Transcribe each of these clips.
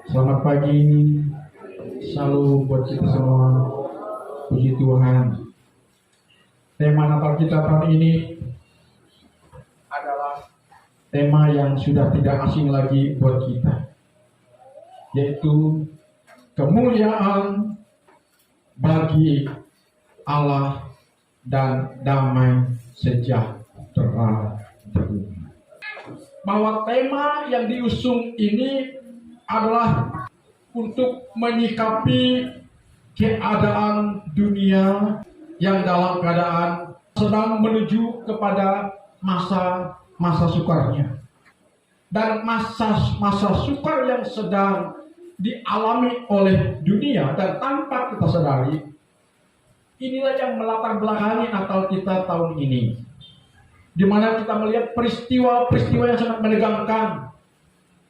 Selamat pagi, shalom buat kita semua. Puji Tuhan. Tema Natal kita tahun ini adalah tema yang sudah tidak asing lagi buat kita, yaitu kemuliaan bagi Allah dan damai sejahtera dunia. Bahwa tema yang diusung ini adalah untuk menyikapi keadaan dunia yang dalam keadaan sedang menuju kepada masa sukarnya. Dan masa sukar yang sedang dialami oleh dunia dan tanpa kita sadari, inilah yang melatar belakangi Natal kita tahun ini. Di mana kita melihat peristiwa-peristiwa yang sangat menegangkan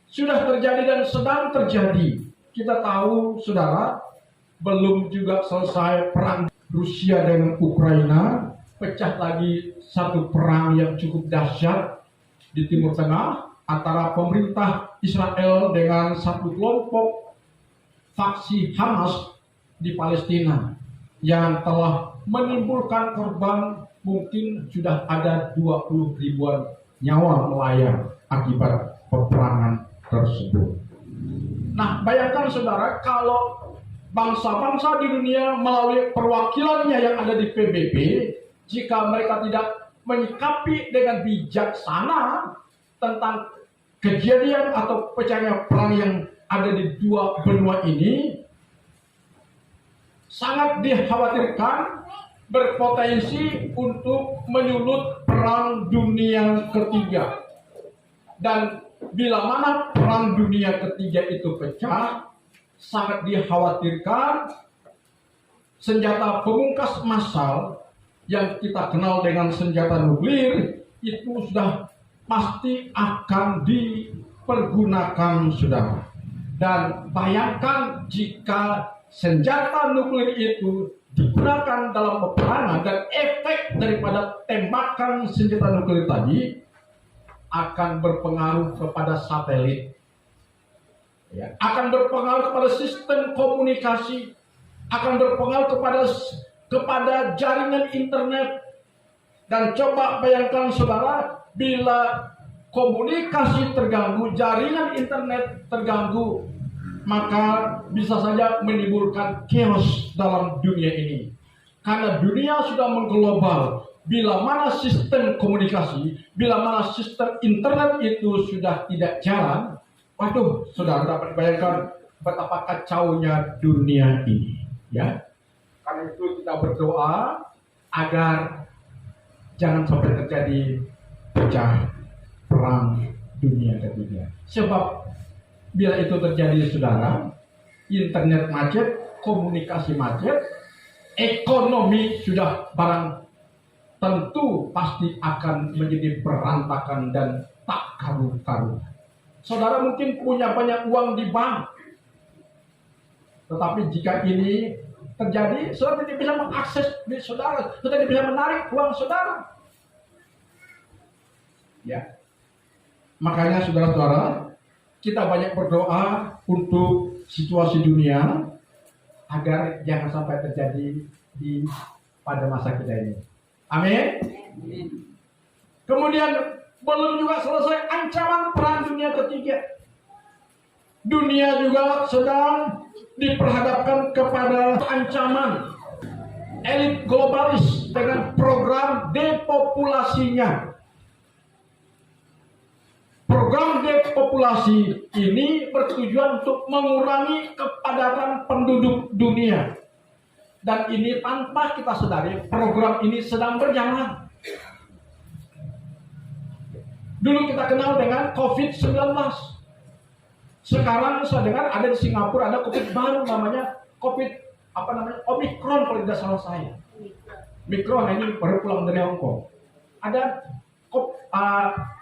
sudah terjadi dan sedang terjadi. Kita tahu, saudara, belum juga selesai perang Rusia dengan Ukraina, pecah lagi satu perang yang cukup dahsyat di Timur Tengah antara pemerintah Israel dengan satu kelompok faksi Hamas di Palestina yang telah menimbulkan korban. Mungkin sudah ada 20 ribuan nyawa melayang akibat peperangan tersebut. Nah, bayangkan saudara, kalau bangsa-bangsa di dunia melalui perwakilannya yang ada di PBB, jika mereka tidak menyikapi dengan bijaksana tentang kejadian atau pecahnya perang yang ada di dua benua ini, sangat dikhawatirkan berpotensi untuk menyulut perang dunia ketiga. Dan bila mana perang dunia ketiga itu pecah, sangat dikhawatirkan senjata pemungkas massal yang kita kenal dengan senjata nuklir itu sudah pasti akan dipergunakan, saudara. Dan bayangkan jika senjata nuklir itu digunakan dalam peperangan dan efek daripada tembakan senjata nuklir tadi akan berpengaruh kepada satelit, ya, akan berpengaruh kepada sistem komunikasi, akan berpengaruh kepada jaringan internet. Dan coba bayangkan saudara, bila komunikasi terganggu, jaringan internet terganggu, maka bisa saja menimbulkan chaos dalam dunia ini. Karena dunia sudah mengglobal. Bila mana sistem komunikasi, bila mana sistem internet itu sudah tidak jalan, waduh, saudara dapat bayangkan betapa kacaunya dunia ini. Ya, karena itu kita berdoa agar jangan sampai terjadi pecah perang dunia ketiga. Sebab bila itu terjadi, saudara, internet macet, komunikasi macet, ekonomi sudah barang tentu pasti akan menjadi berantakan dan tak karu-karuan. Saudara mungkin punya banyak uang di bank, tetapi jika ini terjadi, saudara tidak bisa mengakses duit saudara, saudara tidak bisa menarik uang saudara. Ya, makanya saudara-saudara, kita banyak berdoa untuk situasi dunia agar jangan sampai terjadi pada masa kita ini. Amin. Kemudian belum juga selesai ancaman perang dunia ketiga. Dunia juga sedang diperhadapkan kepada ancaman elit globalis dengan program depopulasinya. Program depopulasi ini bertujuan untuk mengurangi kepadatan penduduk dunia. Dan ini tanpa kita sadari, program ini sedang berjalan. Dulu kita kenal dengan COVID-19. Sekarang saya dengar ada di Singapura ada COVID baru namanya Omicron kalau tidak salah saya. Omicron ini baru pulang dari Hong Kong. Ada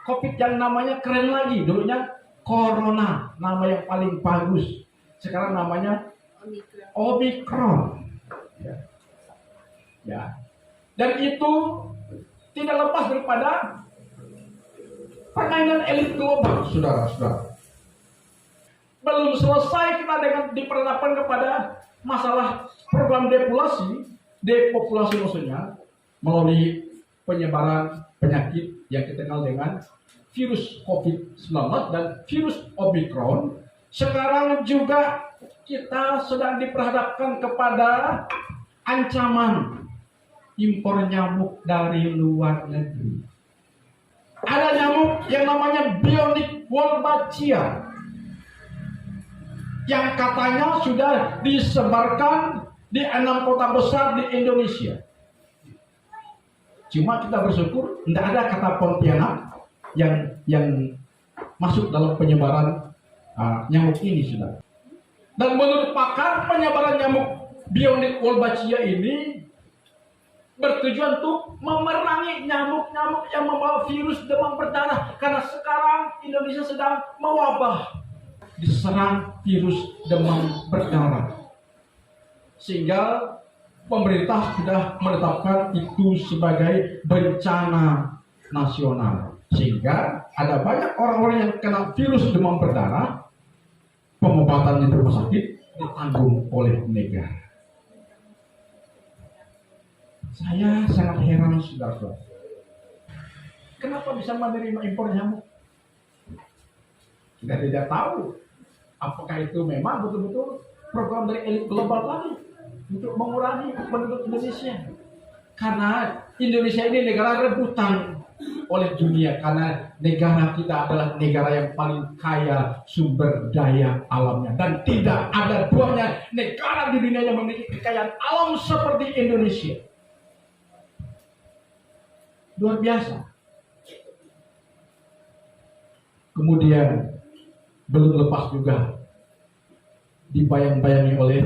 COVID yang namanya keren lagi. Dulunya Corona, nama yang paling bagus. Sekarang namanya Omicron. Ya. Dan itu tidak lepas daripada permainan elit global, saudara-saudara. belum selesai kita dengan diperhadapkan kepada masalah program depopulasi maksudnya, melalui penyebaran penyakit yang kita kenal dengan virus COVID-19 dan virus Omicron. Sekarang juga kita sedang diperhadapkan kepada ancaman impor nyamuk dari luar negeri. Ada nyamuk yang namanya Bionic Wolbachia yang katanya sudah disebarkan di 6 kota besar di Indonesia. Cuma kita bersyukur tidak ada kata Pontianak yang masuk dalam penyebaran nyamuk ini sudah. Dan menurut pakar, penyebaran nyamuk Bionic Wolbachia ini bertujuan untuk memerangi nyamuk-nyamuk yang membawa virus demam berdarah, karena sekarang Indonesia sedang mewabah, diserang virus demam berdarah, sehingga pemerintah sudah menetapkan itu sebagai bencana nasional, sehingga ada banyak orang-orang yang kena virus demam berdarah, pengobatan di rumah sakit ditanggung oleh negara. Saya sangat heran, saudara. Kenapa bisa menerima impor nyamuk? Kita tidak tahu apakah itu memang betul-betul program dari elit global tadi untuk mengurangi penduduk Indonesia. Karena Indonesia ini negara rebutan oleh dunia, karena negara kita adalah negara yang paling kaya sumber daya alamnya, dan tidak ada duanya negara di dunia yang memiliki kekayaan alam seperti Indonesia. Luar biasa. Kemudian belum lepas juga dibayang-bayangi oleh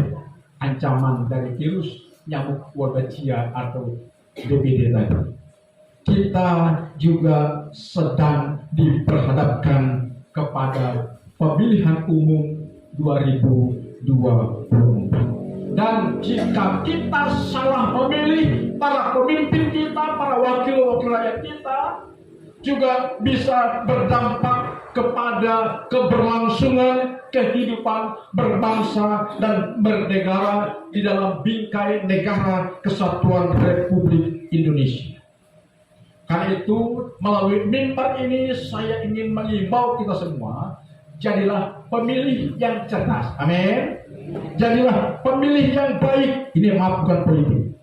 ancaman dari virus nyamuk Wolbachia atau DBD tadi. Kita juga sedang diperhadapkan kepada pemilihan umum 2024. Dan jika kita salah memilih para pemimpin kita, para wakil-wakil rakyat kita, juga bisa berdampak kepada keberlangsungan kehidupan berbangsa dan bernegara di dalam bingkai negara kesatuan Republik Indonesia. Karena itu, melalui mimbar ini saya ingin mengimbau kita semua, jadilah pemilih yang cerdas. Amin. Jadilah pemilih yang baik. Ini bukan politik.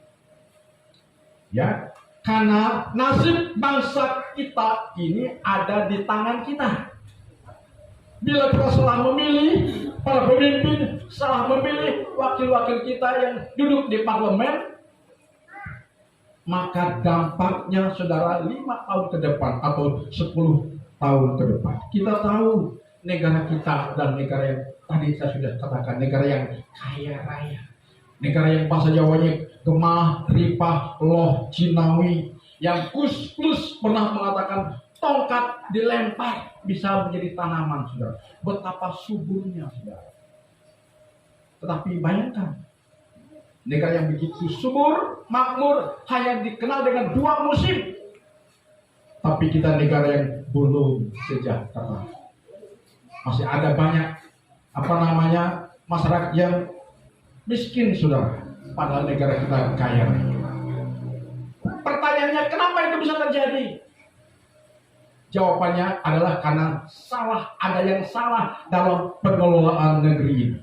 Ya, karena nasib bangsa kita ini ada di tangan kita. Bila kita salah memilih para pemimpin, salah memilih wakil-wakil kita yang duduk di parlemen, maka dampaknya saudara 5 tahun ke depan atau 10 tahun ke depan. Kita tahu negara kita dan negara yang tadi saya sudah katakan, negara yang kaya raya, negara yang bahasa Jawanya gemah, ripah, loh, Cinawi, yang Gus Plus pernah mengatakan tongkat dilempar bisa menjadi tanaman, saudara. Betapa suburnya, saudara. Tetapi bayangkan, negara yang begitu subur, makmur, hanya dikenal dengan 2 musim. Tapi kita negara yang belum sejahtera. Masih ada banyak masyarakat yang miskin, saudara, padahal negara kita kaya. Pertanyaannya, kenapa itu bisa terjadi? Jawabannya adalah karena ada yang salah dalam pengelolaan negeri ini.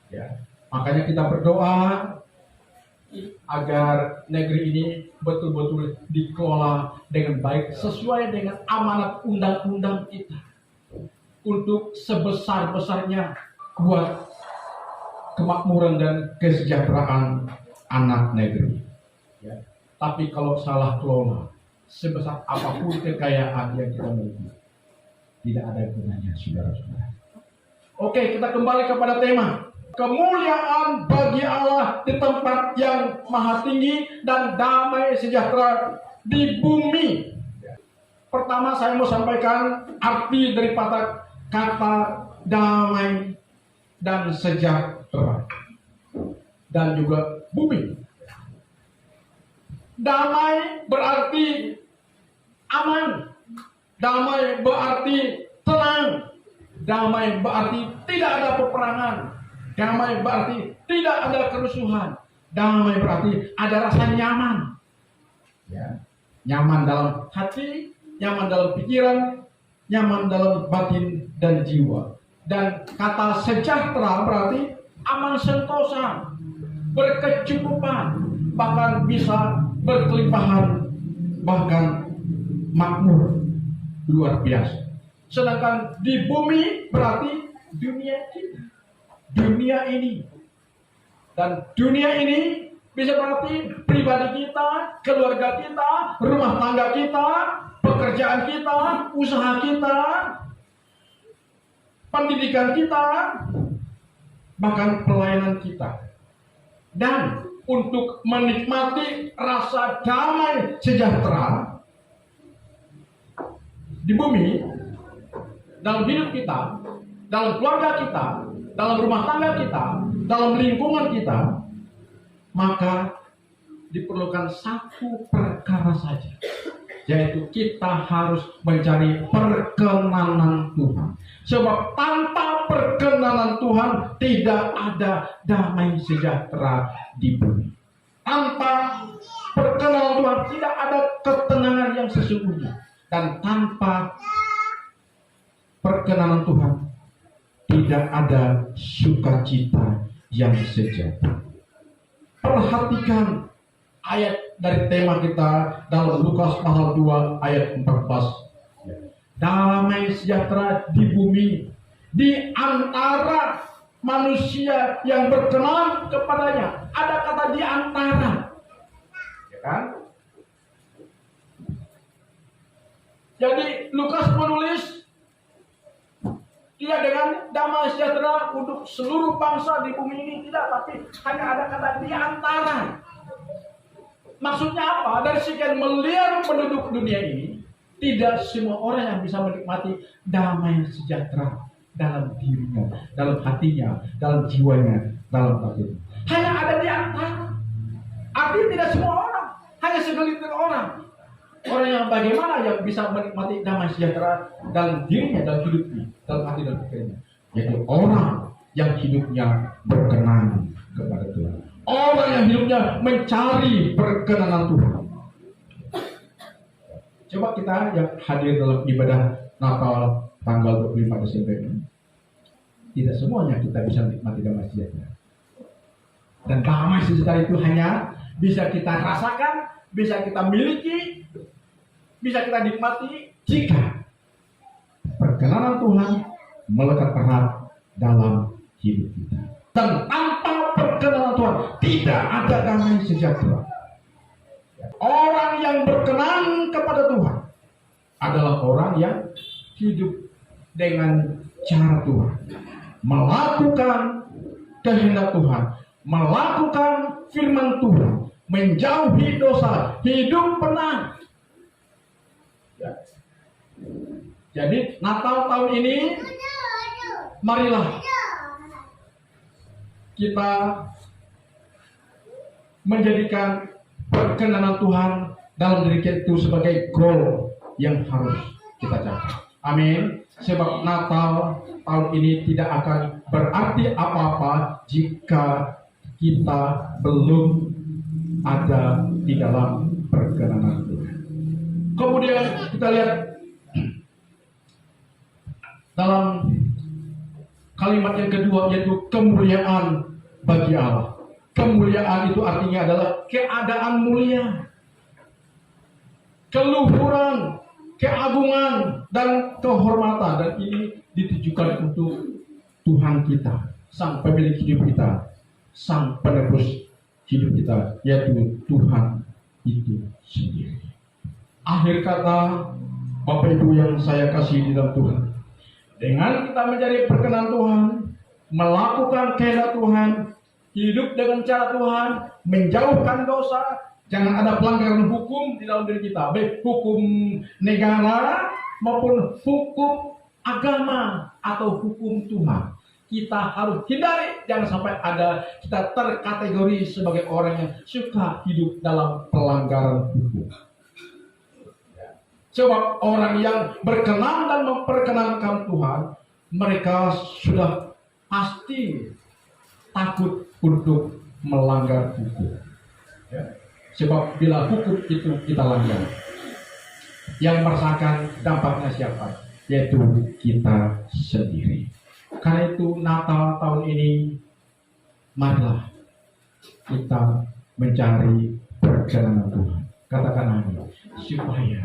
Ya, makanya kita berdoa agar negeri ini betul-betul dikelola dengan baik sesuai dengan amanat undang-undang kita, untuk sebesar-besarnya buat kemakmuran dan kesejahteraan anak negeri. Ya. Tapi kalau salah kelola, sebesar apapun kekayaan yang kita miliki, tidak ada gunanya, saudara-saudara. Oke, kita kembali kepada tema. Kemuliaan bagi Allah di tempat yang maha tinggi dan damai sejahtera di bumi. Pertama saya mau sampaikan arti daripada kata damai dan sejahtera dan juga bumi. Damai berarti aman, damai berarti tenang, Damai berarti tidak ada peperangan. Damai berarti tidak ada kerusuhan. Damai berarti ada rasa nyaman. Ya. Nyaman dalam hati, nyaman dalam pikiran, nyaman dalam batin dan jiwa. Dan kata sejahtera berarti aman sentosa, berkecukupan, bahkan bisa berkelimpahan, bahkan makmur luar biasa. Sedangkan di bumi berarti dunia kita, dunia ini. Dan dunia ini bisa berarti pribadi kita, keluarga kita, rumah tangga kita, pekerjaan kita, usaha kita, pendidikan kita, bahkan pelayanan kita. Dan untuk menikmati rasa damai sejahtera di bumi, dalam hidup kita, dalam keluarga kita, dalam rumah tangga kita, dalam lingkungan kita, maka diperlukan satu perkara saja, yaitu kita harus mencari perkenanan Tuhan. Sebab tanpa perkenanan Tuhan tidak ada damai sejahtera di bumi. Tanpa perkenanan Tuhan tidak ada ketenangan yang sesungguhnya. Dan tanpa perkenanan Tuhan tidak ada sukacita yang sejahtera. Perhatikan ayat dari tema kita dalam Lukas pasal 2 ayat 14. Damai sejahtera di bumi di antara manusia yang berkenan kepadanya. Ada kata di antara, ya kan? Jadi Lukas menulis tidak dengan damai sejahtera untuk seluruh bangsa di bumi ini, tidak, tapi hanya ada kata di antara. Maksudnya apa? Dari sekian miliar penduduk dunia ini, tidak semua orang yang bisa menikmati damai sejahtera dalam dirinya, dalam hatinya, dalam jiwanya, dalam batinnya. Hanya ada di antara. Artinya tidak semua orang, hanya segelintir orang. Orang yang bagaimana yang bisa menikmati damai sejahtera dalam dirinya, dalam hidupnya, dalam hati dan pikirannya, yaitu orang yang hidupnya berkenan kepada Tuhan. Orang yang hidupnya mencari perkenanan Tuhan. Coba kita yang hadir dalam ibadah Natal tanggal 25 Desember ini, tidak semuanya kita bisa menikmati damai sejahtera. Dan damai sejahtera itu hanya bisa kita rasakan, bisa kita miliki, bisa kita nikmati jika perkenanan Tuhan melekat erat dalam hidup kita. Dan tanpa perkenanan Tuhan tidak ada damai sejahtera. Orang yang berkenan kepada Tuhan adalah orang yang hidup dengan cara Tuhan, melakukan kehendak Tuhan, melakukan firman Tuhan, menjauhi dosa, hidup benar. Ya. Jadi Natal tahun ini, marilah kita menjadikan perkenanan Tuhan dalam diri kita itu sebagai goal yang harus kita capai. Amin. Sebab Natal tahun ini tidak akan berarti apa-apa jika kita belum ada di dalam perkenanan Tuhan. Kemudian kita lihat dalam kalimat yang kedua, yaitu kemuliaan bagi Allah. Kemuliaan itu artinya adalah keadaan mulia, keluhuran, keagungan, dan kehormatan. Dan ini ditujukan untuk Tuhan kita, Sang Pemilik hidup kita, Sang Penebus hidup kita, yaitu Tuhan itu sendiri. Akhir kata, Bapak Ibu yang saya kasih di dalam Tuhan, dengan kita mencari perkenan Tuhan, melakukan kehendak Tuhan, hidup dengan cara Tuhan, menjauhkan dosa, jangan ada pelanggaran hukum di dalam diri kita, baik hukum negara maupun hukum agama atau hukum Tuhan. Kita harus hindari, jangan sampai ada kita terkategori sebagai orang yang suka hidup dalam pelanggaran hukum. Sebab orang yang berkenan dan memperkenankan Tuhan mereka sudah pasti takut untuk melanggar hukum. Ya. Sebab bila hukum itu kita langgar, yang merasakan dampaknya siapa? Yaitu kita sendiri. Karena itu Natal tahun ini, marilah kita mencari perkenan Tuhan. Katakan amin. Supaya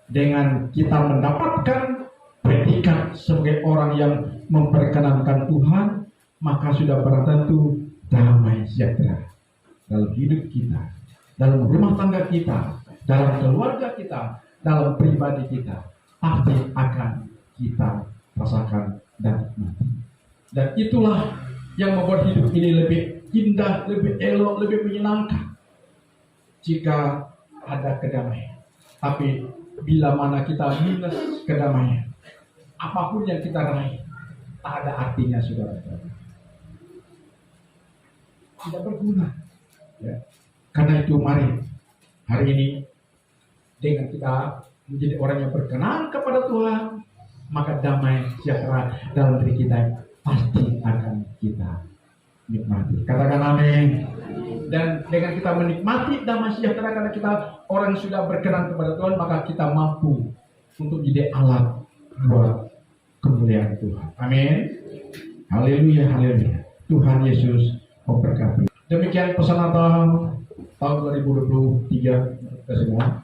dengan kita mendapatkan predikat sebagai orang yang memperkenankan Tuhan, maka sudah barang tentu damai sejahtera dalam hidup kita, dalam rumah tangga kita, dalam keluarga kita, dalam pribadi kita, pasti akan kita rasakan dan nikmati. Dan itulah yang membuat hidup ini lebih indah, lebih elok, lebih menyenangkan jika ada kedamaian. Tapi bila mana kita minus kedamaian, apapun yang kita raih tak ada artinya, saudara. Tidak berguna. Ya. Karena itu mari hari ini dengan kita menjadi orang yang berkenan kepada Tuhan, maka damai sejahtera dalam diri kita pasti akan kita nikmati. Katakan amin. Dan dengan kita menikmati damai sejahtera karena kita orang sudah berkenan kepada Tuhan, maka kita mampu untuk jadi alat buat kemuliaan Tuhan. Amin. Haleluya, haleluya. Tuhan Yesus memberkati. Demikian pesan Natal tahun 2023 kita semua.